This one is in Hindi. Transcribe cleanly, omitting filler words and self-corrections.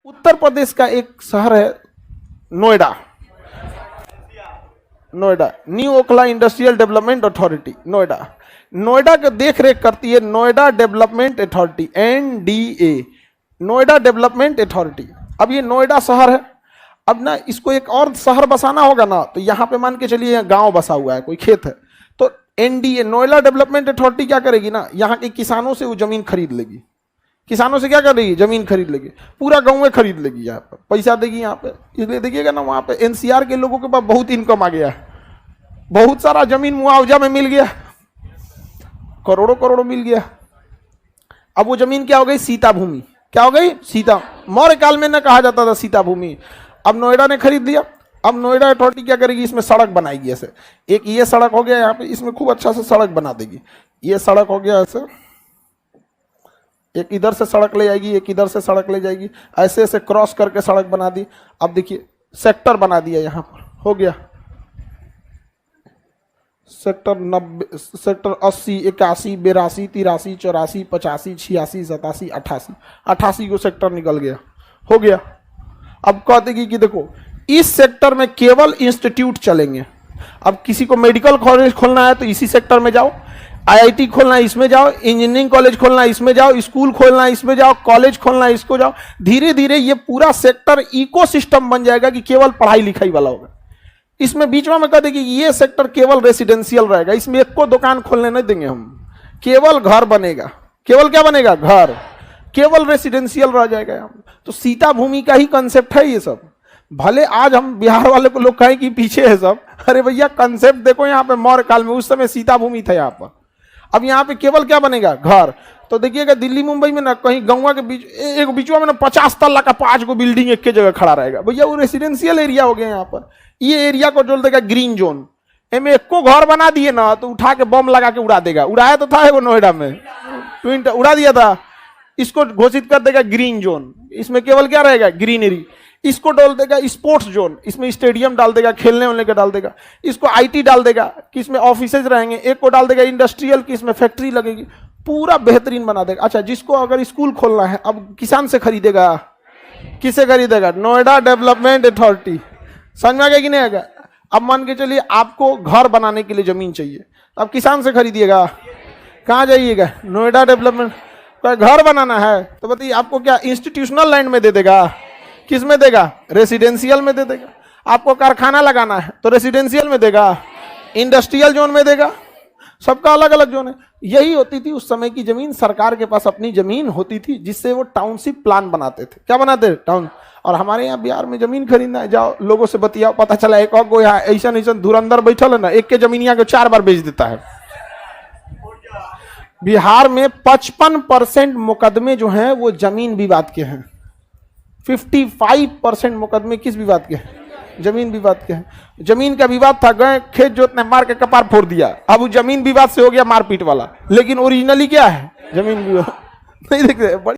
उत्तर प्रदेश का एक शहर है Noida. Noida new Okhla industrial development authority Noida. Noida का देख रेख करती है Noida development authority NDA, Noida development authority. अब ये नोएडा शहर है, अब ना इसको एक और शहर बसाना होगा ना, तो यहाँ पे मान के चलिए गांव बसा हुआ है, कोई खेत है, तो NDA नोएडा डेवलपमेंट अथॉरिटी क्या करेगी ना, यहाँ के किसानों से वो जमीन खरीद लेगी। किसानों से क्या कर रही है, जमीन खरीद लेगी, पूरा गांव में खरीद लेगी, यहाँ पर पैसा देगी यहाँ पे। इसलिए देखिएगा ना वहाँ पे NCR के लोगों के पास बहुत इनकम आ गया है, बहुत सारा जमीन मुआवजा में मिल गया, करोड़ों करोड़ों मिल गया। अब वो जमीन क्या हो गई, सीता भूमि। क्या हो गई, सीता। मौर्य काल में ना कहा जाता था सीता भूमि। अब नोएडा ने खरीद लिया। अब नोएडा अथॉरिटी क्या करेगी, इसमें सड़क बनाएगी। ऐसे एक ये सड़क हो गया यहाँ पे, इसमें खूब अच्छा से सड़क बना देगी। ये सड़क हो गया ऐसे, एक इधर से सड़क ले जाएगी, एक इधर से सड़क ले जाएगी, ऐसे ऐसे क्रॉस करके सड़क बना दी। अब देखिए सेक्टर बना दिया, यहाँ पर हो गया सेक्टर 90, सेक्टर 80, 81, 82, 83, 84, 85, 86, 87, 88, 88 को सेक्टर निकल गया, हो गया। अब कहते कि देखो इस सेक्टर में केवल इंस्टीट्यूट चलेंगे। अब किसी को मेडिकल कॉलेज खोलना है तो इसी सेक्टर में जाओ, IIT खोलना है इसमें जाओ, इंजीनियरिंग कॉलेज खोलना है इसमें जाओ, स्कूल खोलना है इसमें जाओ, कॉलेज खोलना है इसको जाओ। धीरे धीरे ये पूरा सेक्टर इकोसिस्टम बन जाएगा कि केवल पढ़ाई लिखाई वाला होगा। इसमें बीच में कह देंगे ये सेक्टर केवल रेसिडेंशियल रहेगा, इसमें एक को दुकान खोलने नहीं देंगे हम, केवल घर बनेगा। केवल क्या बनेगा, घर, केवल रेसिडेंशियल रह जाएगा यहाँ। तो सीता भूमि का ही कंसेप्ट है ये सब। भले आज हम बिहार वाले को लोग कहें कि पीछे है सब, अरे भैया कंसेप्ट देखो यहाँ पे मौर्य काल में उस समय सीता भूमि था यहाँ पर। अब यहाँ पे केवल क्या बनेगा, घर। तो देखिएगा दिल्ली मुंबई में ना कहीं गाँव के बीच एक बीचवा में ना 50 तल्ला का 5 गो बिल्डिंग एक के जगह खड़ा रहेगा। भैया वो रेसिडेंशियल एरिया हो गया यहाँ पर। ये एरिया को जोड़ देगा ग्रीन जोन, एम एक को घर बना दिए ना तो उठा के बम लगा के उड़ा देगा। उड़ाया तो था वो नोएडा में, ट्विन उड़ा दिया था। इसको घोषित कर देगा ग्रीन जोन, इसमें केवल क्या रहेगा, ग्रीनरी। इसको डाल देगा स्पोर्ट्स जोन, इसमें स्टेडियम डाल देगा, खेलने वाले का डाल देगा। इसको IT डाल देगा कि इसमें ऑफिसेज रहेंगे। एक को डाल देगा इंडस्ट्रियल की, इसमें फैक्ट्री लगेगी। पूरा बेहतरीन बना देगा। अच्छा, जिसको अगर स्कूल खोलना है अब किसान से खरीदेगा, किसे खरीदेगा, नोएडा डेवलपमेंट अथॉरिटी। समझ में आ गया कि नहीं आएगा। अब मान के चलिए आपको घर बनाने के लिए जमीन चाहिए, अब किसान से खरीदिएगा, कहाँ जाइएगा, नोएडा डेवलपमेंट। घर बनाना है तो बताइए आपको क्या इंस्टीट्यूशनल लैंड में दे देगा, किस में देगा, रेसिडेंशियल में दे देगा। आपको कारखाना लगाना है तो रेसिडेंशियल में देगा, इंडस्ट्रियल जोन में देगा। सबका अलग अलग जोन है। यही होती थी उस समय की जमीन। सरकार के पास अपनी जमीन होती थी जिससे वो टाउनशिप प्लान बनाते थे। क्या बनाते थे, टाउन। और हमारे यहाँ बिहार में जमीन खरीदना है, जाओ लोगों से बतियाओ, पता चला एक और यहाँ ऐसा धुरंधर बैठल है ना, एक के जमीन यहाँ को 4 बार बेच देता है। बिहार में 55% मुकदमे जो हैं वो जमीन विवाद के हैं। 55% मुकदमे किस विवाद के हैं, जमीन विवाद के हैं। जमीन का विवाद था, गए खेत जोतने, मार के कपार फोड़ दिया। अब वो जमीन विवाद से हो गया मारपीट वाला, लेकिन ओरिजिनली क्या है, जमीन विवाद। नहीं देखते।